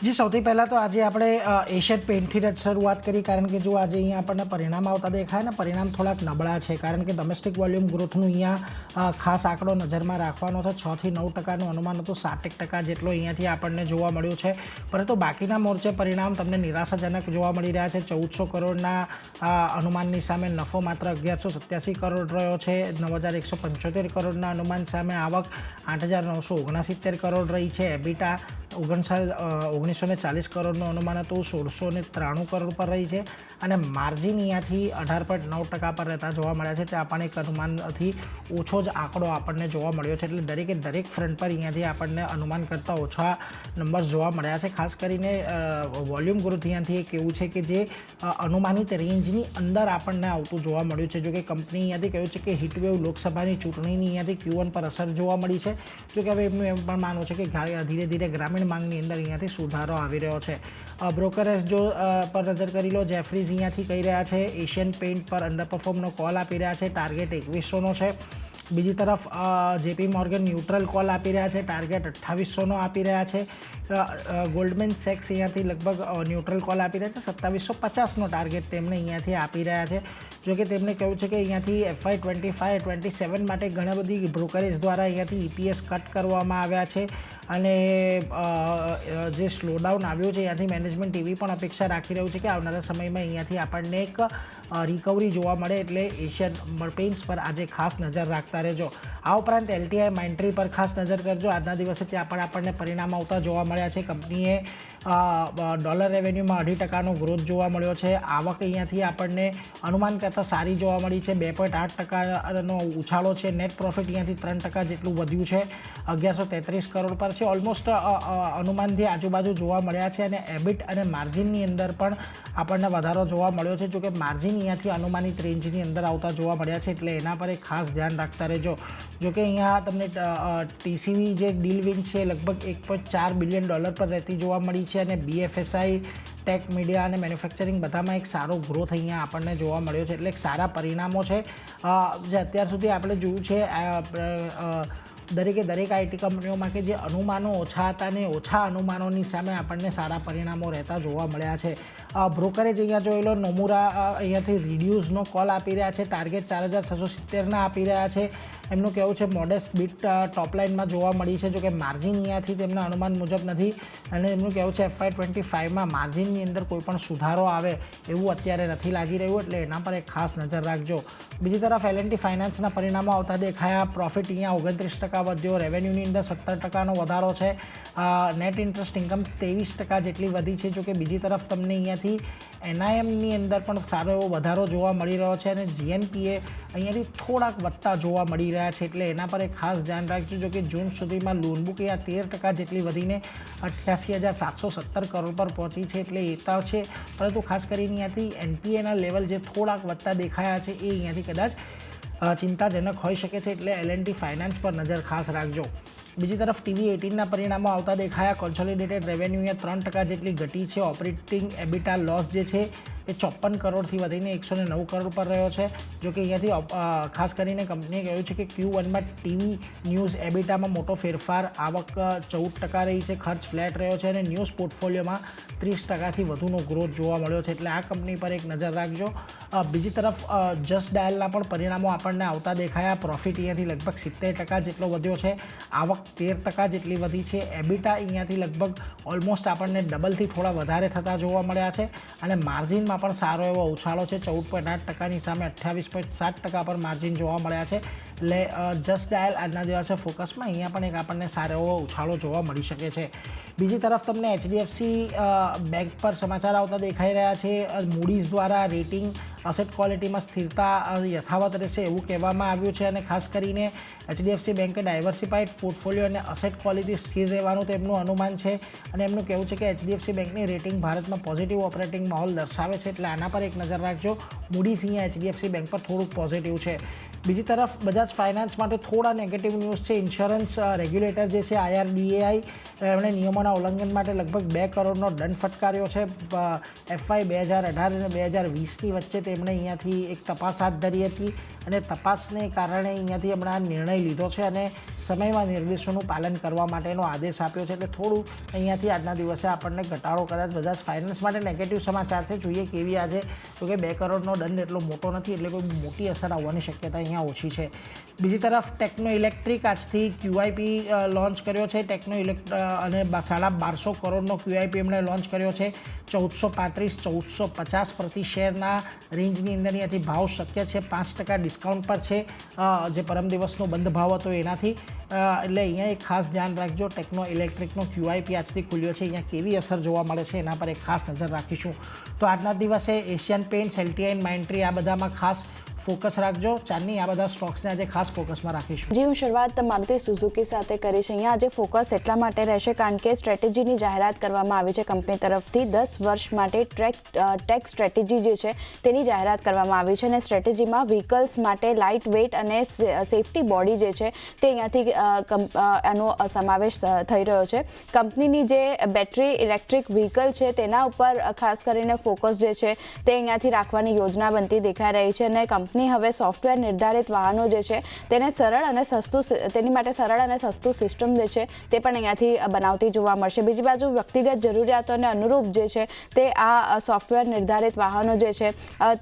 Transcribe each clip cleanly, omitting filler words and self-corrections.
जी સૌથી પહેલાં તો આજે આપણે એશિયન પેઇન્ટથી જ શરૂઆત કરી, કારણ કે જો આજે અહીંયા આપણને પરિણામ આવતા દેખાય ને પરિણામ થોડાક નબળા છે, કારણ કે ડોમેસ્ટિક વોલ્યુમ ગ્રોથનું અહીંયા ખાસ આંકડો નજરમાં રાખવાનો છે. 6 થી 9% અનુમાન હતું, 7% જેટલો અહીંયાથી આપણને જોવા મળ્યું છે. પરંતુ બાકીના મોરચે પરિણામ તમને નિરાશાજનક જોવા મળી રહ્યા છે. 1400 કરોડના અનુમાનની સામે નફો માત્ર 1187 કરોડ રહ્યો છે. 9175 કરોડના અનુમાન સામે આવક 8969 કરોડ રહી છે. એબિટા 1940 કરોડનું અનુમાન હતું, 1693 કરોડ પર રહી છે. અને માર્જિન અહીંયાથી 18.9% પર રહેતા જોવા મળ્યા છે. ત્યાં પણ એક અનુમાનથી ઓછો જ આંકડો આપણને જોવા મળ્યો છે. એટલે દરેકે દરેક ફ્રન્ટ પર અહીંયાથી આપણને અનુમાન કરતાં ઓછા નંબર્સ જોવા મળ્યા છે. ખાસ કરીને વોલ્યુમ ગ્રોથ અહીંયાથી એક એવું છે કે જે અનુમાનિત રેન્જની અંદર આપણને આવતું જોવા મળ્યું છે. જોકે કંપની અહીંયાથી કહ્યું છે કે હીટવેવ લોકસભાની ચૂંટણીની અહીંયાથી Q1 પર અસર જોવા મળી છે. જોકે હવે એમનું એમ પણ માનવું છે કે ધીરે ધીરે ગ્રામીણ માંગની અંદર અહીંયાથી સુધારો આવી રહ્યો છે. બ્રોકરેજ જો પર નજર કરી લો, જેફરીઝ અહીંયાથી કહી રહ્યા છે એશિયન પેઇન્ટ પર અંડરપરફોર્મનો કોલ આપી રહ્યા છે. ટાર્ગેટ 2100નો છે. બીજી તરફ જેપી મોર્ગન ન્યુટ્રલ કોલ આપી રહ્યા છે, ટાર્ગેટ 2800નો આપી રહ્યા છે. ગોલ્ડમેન સેક્સ અહીંયાથી લગભગ ન્યુટ્રલ કોલ આપી રહ્યા છે, 2750નો ટાર્ગેટ તેમણે અહીંયાથી આપી રહ્યા છે. જોકે તેમણે કહ્યું છે કે અહીંયાથી FY 25-27 માટે ઘણા બધી બ્રોકરેજ દ્વારા અહીંયાથી EPS કટ કરવામાં આવ્યા છે. અને જે સ્લોડાઉન આવ્યું છે અહીંયાથી મેનેજમેન્ટ એવી પણ અપેક્ષા રાખી રહ્યું છે કે આવનારા સમયમાં અહીંયાથી આપણને એક રિકવરી જોવા મળે. એટલે એશિયન પેઇન્ટ્સ પર આજે ખાસ નજર રાખતા રહેજો. આ ઉપરાંત LTI માઇન્ટ્રી પર ખાસ નજર કરજો. આજના દિવસે ત્યાં પણ આપણને પરિણામ આવતા જોવા મળ્યા છે. કંપનીએ ડોલર રેવન્યુમાં 2.5%નો ગ્રોથ જોવા મળ્યો છે. આવક અહીંયાથી આપણને અનુમાન કરતાં સારી જોવા મળી છે, 2.8%નો ઉછાળો છે. નેટ પ્રોફિટ અહીંયાથી 3% જેટલું વધ્યું છે, 1133 કરોડ પર છે. ઓલમોસ્ટ અનુમાનથી આજુબાજુ જોવા મળ્યા છે. અને એબિટ અને માર્જિનની અંદર પણ આપણને વધારો જોવા મળ્યો છે. જોકે માર્જિન અહીંયાથી અનુમાનિત રેન્જની અંદર આવતા જોવા મળ્યા છે, એટલે એના પર એક ખાસ ધ્યાન રાખતા રહેજો. જોકે અહીંયા તમને TCV જે ડીલ વિન છે લગભગ $1.4 બિલિયન પર રહેતી જોવા મળી છે. અને BFSI, ટેક, મીડિયા અને મેન્યુફેક્ચરિંગ બધામાં એક સારો ગ્રોથ અહીંયા આપણને જોવા મળ્યો છે. એટલે એક સારા પરિણામો છે જે અત્યાર સુધી આપણે જોયું છે. દરેકે દરેક IT કંપનીઓમાં કે જે અનુમાનો ઓછા હતા ને ઓછા અનુમાનોની સામે આપણને સારા પરિણામો રહેતા જોવા મળ્યા છે. બ્રોકરેજ અહીંયા જોઈ લો, નોમુરા અહીંયાથી રિડ્યુસનો કોલ આપી રહ્યા છે, ટાર્ગેટ 4670ના આપી રહ્યા છે. એમનું કહેવું છે મોડેસ્ટ બીટ ટોપલાઇનમાં જોવા મળી છે. જોકે માર્જિન અહીંયાથી તેમના અનુમાન મુજબ નથી. અને એમનું કહેવું છે FY 25માં માર્જિનની અંદર કોઈ પણ સુધારો આવે એવું અત્યારે નથી લાગી રહ્યું, એટલે એના પર એક ખાસ નજર રાખજો. બીજી તરફ L&T ફાઇનાન્સના પરિણામો આવતા દેખાયા. પ્રોફિટ અહીંયા 29% વધ્યો, રેવન્યુની અંદર 17%નો વધારો છે. નેટ ઇન્ટરેસ્ટ ઇન્કમ 23% જેટલી વધી છે. જોકે બીજી તરફ તમને અહીંયાથી NIMની અંદર પણ સારો એવો વધારો જોવા મળી રહ્યો છે. અને GNPA અહીંયાથી થોડાક વધતા જોવા મળી રહ્યા છે, એટલે એના પર એક ખાસ ધ્યાન રાખજો. જોકે જૂન સુધીમાં લોન બુક અહીંયા 13% જેટલી વધીને 88,717 કરોડ પર પહોંચી છે, એટલે એ તો છે. પરંતુ ખાસ કરીને અહીંયાથી NPAના લેવલ જે થોડાક વધતા દેખાયા છે એ અહીંયાથી કદાચ ચિંતાજનક હોઈ શકે છે, એટલે L&T ફાઇનાન્સ પર નજર ખાસ રાખજો. બીજી તરફ TV18ના પરિણામો આવતા દેખાયા. કોન્સોલિડેટેડ રેવન્યુ અહીંયા 3% જેટલી ઘટી છે. ઓપરેટિંગ એબિટા લોસ જે છે એ 54 કરોડથી વધીને 109 કરોડ પર રહ્યો છે. જોકે અહીંયાથી ખાસ કરીને કંપનીએ કહ્યું છે કે Q1માં TV ન્યૂઝ એબિટામાં મોટો ફેરફાર, આવક 14% રહી છે, ખર્ચ ફ્લેટ રહ્યો છે. અને ન્યૂઝ પોર્ટફોલિયોમાં 30%થી વધુનો ગ્રોથ જોવા મળ્યો છે, એટલે આ કંપની પર એક નજર રાખજો. બીજી તરફ જસ્ટ ડાયલના પણ પરિણામો આપણને આવતા દેખાયા. પ્રોફિટ અહીંયાથી લગભગ 70% જેટલો વધ્યો છે, આવક 13% જેટલી વધી છે. એબિટા અહીંયાથી લગભગ ઓલમોસ્ટ આપણને ડબલથી થોડા વધારે થતા જોવા મળ્યા છે. અને માર્જિનમાં પણ સારો એવો ઉછાળો છે, 14.8%ની સામે 28.7% પર માર્જિન જોવા મળ્યા છે. એટલે જસ્ટ ડાયલ આજના દિવસે ફોકસમાં અહીંયા પણ એક આપણને સારો એવો ઉછાળો જોવા મળી શકે છે. બીજી તરફ તમને HDFC બેંક પર સમાચાર આવતા દેખાઈ રહ્યા છે. મૂડીઝ દ્વારા રેટિંગ અસેટ ક્વોલિટીમાં સ્થિરતા યથાવત રહેશે એવું કહેવામાં આવ્યું છે. અને ખાસ કરીને HDFC બેંકે ડાયવર્સિફાઈડ પોર્ટફોલિયો અને અસેટ ક્વોલિટી સ્થિર રહેવાનું તેમનું અનુમાન છે. અને એમનું કહેવું છે કે HDFC બેંકની રેટિંગ ભારતમાં પોઝિટિવ ઓપરેટિંગ માહોલ દર્શાવે છે, એટલે આના પર એક નજર રાખજો. મૂડીઝ અહીંયા HDFC બેંક પર થોડુંક પોઝિટિવ છે. બીજી તરફ બજાજ ફાઇનાન્સ માટે થોડા નેગેટિવ ન્યૂઝ છે. ઇન્સ્યોરન્સ રેગ્યુલેટર જે છે IRDAI એમણે નિયમોના ઉલ્લંઘન માટે લગભગ 2 કરોડનો દંડ ફટકાર્યો છે. FY 2018 અને 2020ની વચ્ચે તેમણે અહીંયાથી એક તપાસ હાથ ધરી હતી અને તપાસને કારણે અહીંયાથી હમણાં નિર્ણય લીધો છે અને સમયમાં નિર્દેશોનું પાલન કરવા માટેનો આદેશ આપ્યો છે. એટલે થોડું અહીંયાથી આજના દિવસે આપણને ઘટાડો કદાચ બજાજ ફાઇનાન્સ માટે નેગેટિવ સમાચાર છે. જોઈએ કેવી આજે, તો કે 2 કરોડનો દંડ એટલો મોટો નથી, એટલે કોઈ મોટી અસર આવવાની શક્યતા અહીંયા ઓછી છે. બીજી તરફ ટેક્નો ઇલેક્ટ્રિક આજથી QIP લોન્ચ કર્યો છે. ટેક્નો અને 1250 કરોડનો QIP એમણે લોન્ચ કર્યો છે. 1435-1450 પ્રતિ શેરના રેન્જની અંદર અહીંયાથી ભાવ શક્ય છે. 5% ડિસ્કાઉન્ટ પર છે જે પરમ દિવસનો બંધ ભાવ હતો એનાથી. એટલે અહીંયા એક ખાસ ધ્યાન રાખજો. ટેક્નો ઇલેક્ટ્રિકનો QIP આજથી ખુલ્યો છે. અહીંયા કેવી અસર જોવા મળે છે એના પર એક ખાસ નજર રાખીશું. તો આજના દિવસે એશિયન પેઇન્ટ્સ, LTI, માઇન્ટ્રી આ બધામાં ખાસ ફોકસ રાખજો. ચાંદની, આ બધા સ્ટોક્સને આજે ખાસ ફોકસમાં રાખીશું. જી, હું શરૂઆત મારુતિ સુઝુકી સાથે કરીશ. અહીંયા આજે ફોકસ એટલા માટે રહેશે કારણ કે સ્ટ્રેટેજીની જાહેરાત કરવામાં આવી છે કંપની તરફથી. 10 વર્ષ માટે ટેક સ્ટ્રેટેજી જે છે તેની જાહેરાત કરવામાં આવી છે અને સ્ટ્રેટેજીમાં વ્હીકલ્સ માટે લાઇટ વેઇટ અને સેફટી બોડી જે છે તે અહીંયાથી એનો સમાવેશ થઈ રહ્યો છે. કંપનીની જે બેટરી ઇલેક્ટ્રિક વ્હીકલ છે તેના ઉપર ખાસ કરીને ફોકસ જે છે તે અહીંયાથી રાખવાની યોજના બનતી દેખાઈ રહી છે અને કંપની હવે સોફ્ટવેર નિર્ધારિત વાહનો જે છે તેને તેની માટે સરળ અને સસ્તું સિસ્ટમ જે છે તે પણ અહીંયાથી બનાવતી જોવા મળશે. બીજી બાજુ વ્યક્તિગત જરૂરિયાતોને અનુરૂપ જે છે તે આ સોફ્ટવેર નિર્ધારિત વાહનો જે છે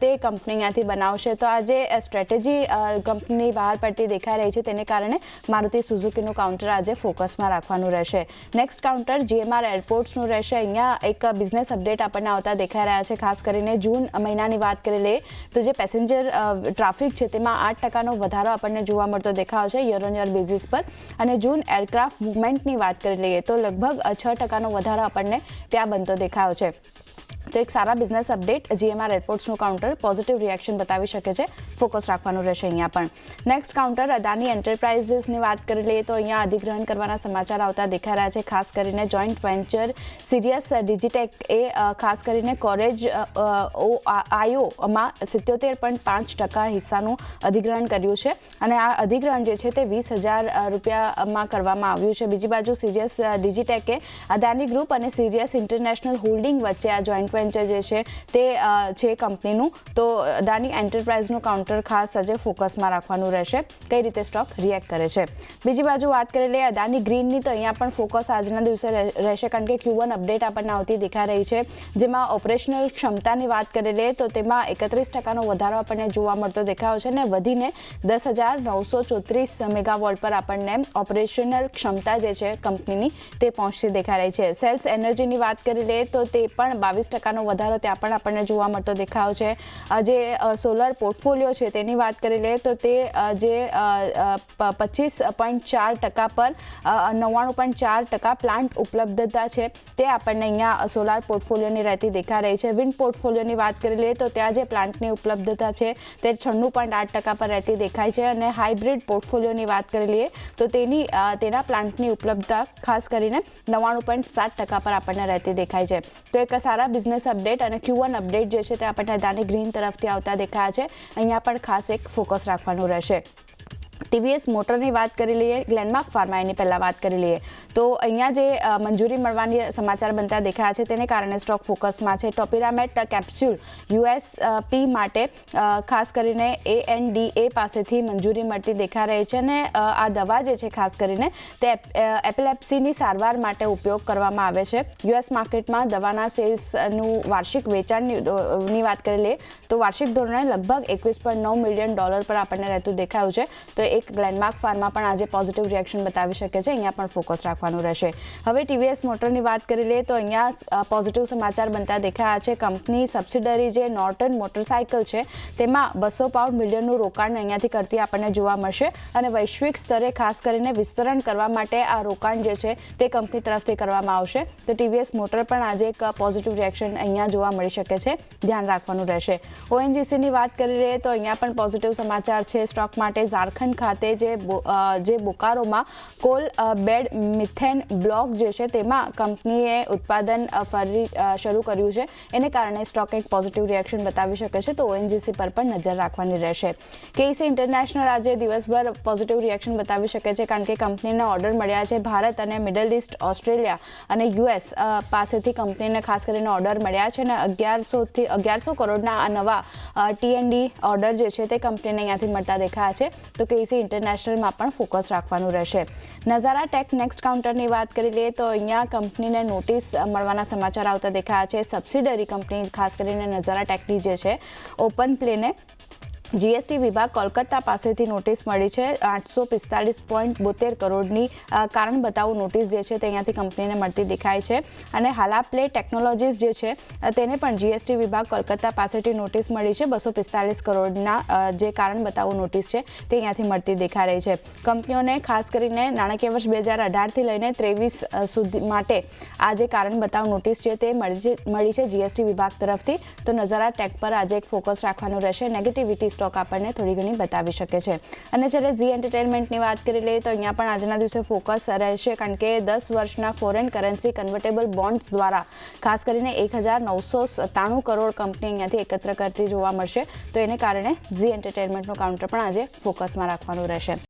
તે કંપની અહીંયાથી બનાવશે. તો આ જે સ્ટ્રેટેજી કંપની બહાર પડતી દેખાઈ રહી છે તેને કારણે મારુતિ સુઝુકીનું કાઉન્ટર આજે ફોકસમાં રાખવાનું રહેશે. નેક્સ્ટ કાઉન્ટર GMR એરપોર્ટ્સનું રહેશે. અહીંયા એક બિઝનેસ અપડેટ આપણને આવતા દેખાઈ રહ્યા છે. ખાસ કરીને જૂન મહિનાની વાત કરી લઈએ તો જે પેસેન્જર ટ્રાફિક છે તેમાં 8%નો વધારો આપણને જોવા મળતો દેખાયો છે યર ઓન યર બેઝિસ પર. અને જૂન એરક્રાફ્ટ મુવમેન્ટની વાત કરી લઈએ તો લગભગ 6%નો વધારો આપણને ત્યાં બનતો દેખાયો છે. તો એક સારા બિઝનેસ અપડેટ GMR એરપોર્ટ્સનું કાઉન્ટર પોઝિટિવ રિએક્શન બતાવી શકે છે. ફોકસ રાખવાનું રહેશે અહીંયા પણ. નેક્સ્ટ કાઉન્ટર અદાની એન્ટરપ્રાઇઝીસની વાત કરી લઈએ તો અહીંયા અધિગ્રહણ કરવાના સમાચાર આવતા દેખાઈ રહ્યા છે. ખાસ કરીને જોઈન્ટ વેન્ચર સિરિયસ ડિજિટેક એ ખાસ કરીને કોરેજ આઈઓમાં 77.5% હિસ્સાનું અધિગ્રહણ કર્યું છે અને આ અધિગ્રહણ જે છે તે 20,000 રૂપિયામાં કરવામાં આવ્યું છે. બીજી બાજુ સિરિયસ ડિજિટેકે અદાની ગ્રુપ અને સિરિયસ ઇન્ટરનેશનલ હોલ્ડિંગ વચ્ચે આ જોઈન્ટ વેન્ચર જે છે તે છે કંપનીનું. તો અદાની એન્ટરપ્રાઇઝનું કાઉન્ટર ખાસ આજે ફોકસમાં રાખવાનું રહેશે. કઈ રીતે સ્ટોક રિએક્ટ કરે છે. બીજી બાજુ વાત કરી લઈએ અદાની ગ્રીનની તો અહીંયા પણ ફોકસ આજના દિવસે રહેશે કારણ કે Q1 અપડેટ આપણને આવતી દેખાઈ રહી છે જેમાં ઓપરેશનલ ક્ષમતાની વાત કરી લઈએ તો તેમાં 31%નો વધારો આપણને જોવા મળતો દેખાયો છે અને વધીને 10,934 મેગાવોટ પર આપણને ઓપરેશનલ ક્ષમતા જે છે કંપનીની તે પહોંચતી દેખાઈ રહી છે. સેલ્સ એનર્જીની વાત કરી લઈએ તો તે પણ 22%નો વધારો ત્યાં પણ આપણને જોવા મળતો દેખાયો છે. જે સોલર પોર્ટફોલિયો છે તેની વાત કરી લઈએ તો તે જે 25.4% પર 99.4% પ્લાન્ટ ઉપલબ્ધતા છે તે આપણને અહીંયા સોલાર પોર્ટફોલિયોની રહેતી દેખાઈ રહી છે. વિન્ડ પોર્ટફોલિયોની વાત કરી લઈએ તો ત્યાં જે પ્લાન્ટની ઉપલબ્ધતા છે તે 96.8% પર રહેતી દેખાય છે અને હાઇબ્રિડ પોર્ટફોલિયોની વાત કરી લઈએ તો તેના પ્લાન્ટની ઉપલબ્ધતા ખાસ કરીને 99.7% પર આપણને રહેતી દેખાય છે. તો એક સારા બિઝનેસ અપડેટ અને Q1 અપડેટ જે છે તે આપણને અદાની ગ્રીન તરફથી આવતા દેખાયા છે. અહીંયા પણ ખાસ એક ફોકસ રાખવાનું રહેશે. TVS મોટરની વાત કરી લઈએ, ગ્લેનમાર્ક ફાર્મા એની પહેલાં વાત કરી લઈએ તો અહીંયા જે મંજૂરી મળવાની સમાચાર બનતા દેખાયા છે તેને કારણે સ્ટોક ફોકસમાં છે. ટોપિરામેટ કેપ્સ્યુલ USP માટે ખાસ કરીને ANDA પાસેથી મંજૂરી મળતી દેખાઈ રહી છે અને આ દવા જે છે ખાસ કરીને તે એપિલેપ્સીની સારવાર માટે ઉપયોગ કરવામાં આવે છે. US માર્કેટમાં દવાના સેલ્સનું વાર્ષિક વેચાણની વાત કરી લઈએ તો વાર્ષિક ધોરણે લગભગ $21.9 મિલિયન પર આપણને રહેતું દેખાયું છે. તો એક ગ્લેનમાર્ક ફાર્મા પણ આજે પોઝિટિવ રિએક્શન બતાવી શકે છે. અહીંયા પણ ફોકસ રાખવાનું રહેશે. હવે TVS મોટરની વાત કરી લઈએ તો અહીંયા પોઝિટિવ સમાચાર બનતા દેખાયા છે. કંપની સબસિડરી જે નોર્ટન મોટરસાયકલ છે તેમાં 200 પાઉન્ડ મિલિયનનું રોકાણ અહીંયાથી કરતી આપણને જોવા મળશે અને વૈશ્વિક સ્તરે ખાસ કરીને વિસ્તરણ કરવા માટે આ રોકાણ જે છે તે કંપની તરફથી કરવામાં આવશે. તો TVS મોટર પણ આજે એક પોઝિટિવ રિએક્શન અહીંયા જોવા મળી શકે છે. ધ્યાન રાખવાનું રહેશે. ONGCની વાત કરી લઈએ તો અહીંયા પણ પોઝિટિવ સમાચાર છે સ્ટોક માટે. ઝારખંડ ખાતે જે બોકારોમાં કોલ બેડ મિથેન બ્લોક જે છે તેમાં કંપનીએ ઉત્પાદન ફરી શરૂ કર્યું છે. એને કારણે સ્ટોક એક પોઝિટિવ રિએક્શન બતાવી શકે છે, તો ઓએનજીસી પર પણ નજર રાખવાની રહેશે. કેઈસી ઇન્ટરનેશનલ આજે દિવસભર પોઝિટિવ રિએક્શન બતાવી શકે છે, કારણ કે કંપનીને ઓર્ડર મળ્યા છે. ભારત અને મિડલ ઇસ્ટ, ઓસ્ટ્રેલિયા અને યુએસ પાસેથી કંપનીને ખાસ કરીને ઓર્ડર મળ્યા છે અને 1100 કરોડના આ નવા T&D ઓર્ડર જે છે તે કંપનીને અહીંયાથી મળતા દેખાયા છે. તો કેઈસી ઇન્ટરનેશનલમાં પણ ફોકસ રાખવાનું રહેશે. નઝારા ટેક નેક્સ્ટ કાઉન્ટરની વાત કરી લઈએ તો અહીંયા કંપનીને નોટિસ મળવાના સમાચાર આવતા દેખાયા છે. સબસિડરી કંપની ખાસ કરીને નઝારા ટેકની જે છે ઓપન પ્લેને જીએસટી વિભાગ કોલકાતા પાસેથી નોટિસ મળી છે. 845.72 કરોડની કારણ બતાવો નોટિસ જે છે તે અહીંયાથી કંપનીને મળતી દેખાય છે. અને હાલાપ્લે ટેકનોલોજીસ જે છે તેને પણ જીએસટી વિભાગ કોલકાતા પાસેથી નોટિસ મળી છે. 245 કરોડના જે કારણ બતાવો નોટિસ છે તે અહીંયાથી મળતી દેખાઈ રહી છે. કંપનીઓને ખાસ કરીને નાણાકીય વર્ષ 2018થી લઈને 23 સુધી માટે આ જે કારણ બતાવો નોટિસ છે તે મળી છે જીએસટી વિભાગ તરફથી. તો નઝારા ટેક પર આજે એક ફોકસ રાખવાનું રહેશે. નેગેટિવિટી સ્ટોક આપણને થોડી ઘણી બતાવી શકે છે. અને જ્યારે ઝી એન્ટરટેનમેન્ટની વાત કરી લઈએ તો અહીંયા પણ આજના દિવસે ફોકસ રહેશે, કારણ કે 10 વર્ષના ફોરેન કરન્સી કન્વર્ટેબલ બોન્ડ્સ દ્વારા ખાસ કરીને 1997 કરોડ કંપની અહીંયાથી એકત્ર કરતી જોવા મળશે. તો એને કારણે ઝી એન્ટરટેનમેન્ટનું કાઉન્ટર પણ આજે ફોકસમાં રાખવાનું રહેશે.